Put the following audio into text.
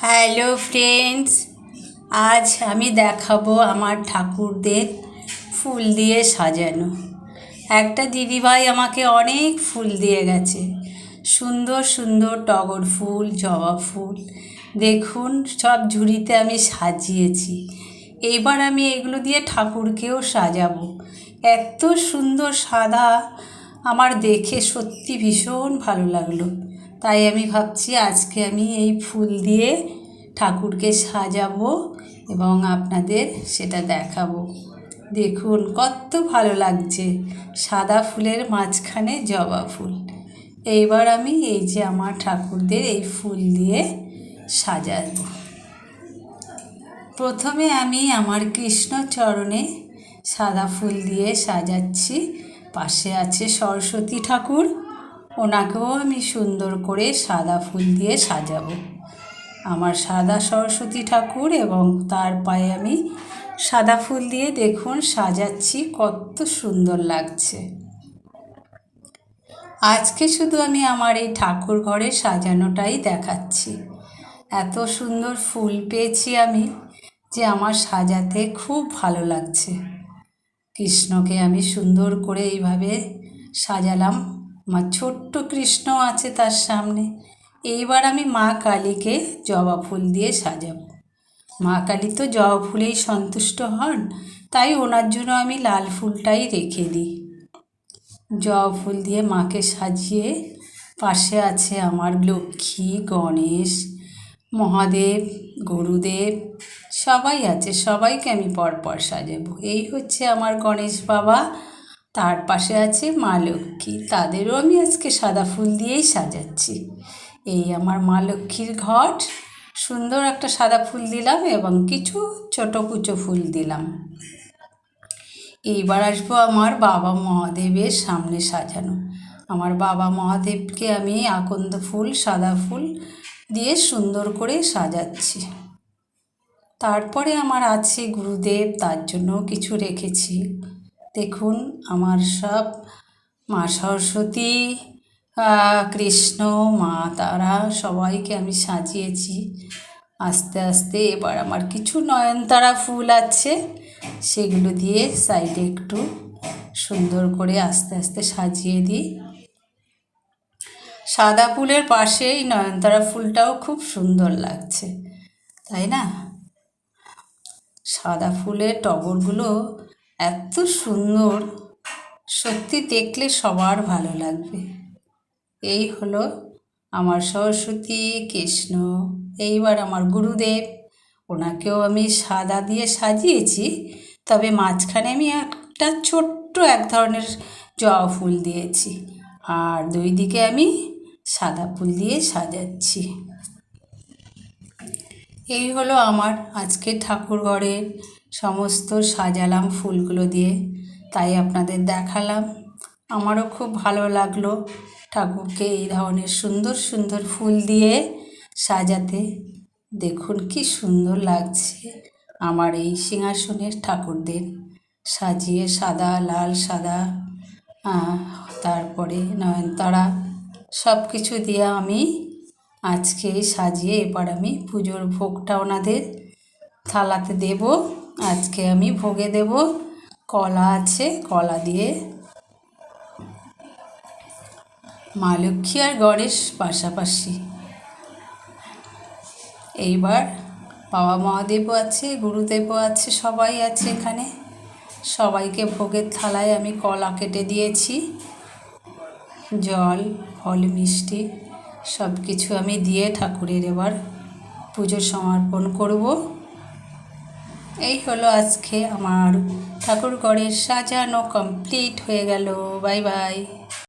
Hello friends, আজ আমি দেখাবো আমার ঠাকুরদের ফুল দিয়ে সাজানো। একটা দিদিভাই আমাকে অনেক ফুল দিয়ে গেছে, সুন্দর সুন্দর টগর ফুল, জবা ফুল। দেখুন, সব ঝুড়িতে আমি সাজিয়েছি। এইবার আমি এগুলো দিয়ে ঠাকুরকেও সাজাবো। এত সুন্দর সাদা, আমার দেখে সত্যি ভীষণ ভালো লাগলো। তাই আমি ভাবছি আজকে আমি এই ফুল দিয়ে ঠাকুরকে সাজাবো এবং আপনাদের সেটা দেখাবো। দেখুন কত ভালো লাগছে, সাদা ফুলের মাঝখানে জবা ফুল। এইবার আমি এই যে আমার ঠাকুরদের এই ফুল দিয়ে সাজাবো। প্রথমে আমি আমার কৃষ্ণচরণে সাদা ফুল দিয়ে সাজাচ্ছি। পাশে আছে সরস্বতী ঠাকুর, ওনাকেও আমি সুন্দর করে সাদা ফুল দিয়ে সাজাবো। আমার সাদা সরস্বতী ঠাকুর এবং তার পায়ে আমি সাদা ফুল দিয়ে দেখুন সাজাচ্ছি, কত সুন্দর লাগছে। আজকে শুধু আমি আমার এই ঠাকুর ঘরে সাজানোটাই দেখাচ্ছি। এত সুন্দর ফুল পেয়েছি আমি যে আমার সাজাতে খুব ভালো লাগছে। কৃষ্ণকে আমি সুন্দর করে এইভাবে সাজালাম। আমার ছোট্ট কৃষ্ণ আছে তার সামনে। এইবার আমি মা কালীকে জবা ফুল দিয়ে সাজাবো। মা কালী তো জবা ফুলেই সন্তুষ্ট হন, তাই ওনার জন্য আমি লাল ফুলটাই রেখে দিই। জবা ফুল দিয়ে মাকে সাজিয়ে পাশে আছে আমার লক্ষ্মী, গণেশ, মহাদেব, গুরুদেব, সবাই আছে। সবাইকে আমি পরপর সাজাবো। এই হচ্ছে আমার গণেশ বাবা, তার পাশে আছে মা লক্ষ্মী, তাদেরও আমি আজকে সাদা ফুল দিয়েই সাজাচ্ছি। এই আমার মা লক্ষ্মীর ঘট, সুন্দর একটা সাদা ফুল দিলাম এবং কিছু ছোট কুচো ফুল দিলাম। এইবার আসবো আমার বাবা মহাদেবের সামনে সাজানো। আমার বাবা মহাদেবকে আমি আকন্দ ফুল, সাদা ফুল দিয়ে সুন্দর করে সাজাচ্ছি। তারপরে আমার আছে গুরুদেব, তার জন্য কিছু রেখেছি। দেখুন আমার সব মা সরস্বতী, কৃষ্ণ, মা তারা সবাইকে আমি সাজিয়েছি আস্তে আস্তে। এবার আমার কিছু নয়নতারা ফুল আছে, সেগুলো দিয়ে সাইডে একটু সুন্দর করে আস্তে আস্তে সাজিয়ে দিই। সাদা ফুলের পাশেই নয়নতারা ফুলটাও খুব সুন্দর লাগছে, তাই না? সাদা ফুলের টগরগুলো এত সুন্দর, সত্যি দেখলে সবার ভালো লাগবে। এই হলো আমার সরস্বতী, কৃষ্ণ। এইবার আমার গুরুদেব, ওনাকেও আমি সাদা দিয়ে সাজিয়েছি, তবে মাঝখানে আমি একটা ছোট্ট এক ধরনের জবা ফুল দিয়েছি, আর দুই দিকে আমি সাদা ফুল দিয়ে সাজাচ্ছি। এই হলো আমার আজকে ঠাকুর ঘরের সমস্ত সাজালাম ফুলগুলো দিয়ে, তাই আপনাদের দেখালাম। আমারও খুব ভালো লাগলো ঠাকুরকে এই ধরনের সুন্দর সুন্দর ফুল দিয়ে সাজাতে। দেখুন কি সুন্দর লাগছে আমার এই সিংহাসনের ঠাকুরদের সাজিয়ে, সাদা, লাল, সাদা, তারপরে নয়নতারা সব কিছু দিয়ে আমি আজকে সাজিয়ে এবার আমি পুজোর ভোগটা ওনাদের থালাতে দেব। আজকে আমি ভোগে দেব, কলা আছে, কলা দিয়ে মা লক্ষ্মী আর গণেশ পাশাপাশি। এইবার বাবা মহাদেবও আছে, গুরুদেবও আছে, সবাই আছে এখানে। সবাইকে ভোগের থালায় আমি কলা কেটে দিয়েছি, জল, ফল, মিষ্টি সব কিছু আমি দিয়ে ঠাকুরের এবার পুজো সমর্পণ করব। এই হলো আজকে আমার ঠাকুর ঘরের সাজানো কমপ্লিট হয়ে গেল। Bye bye.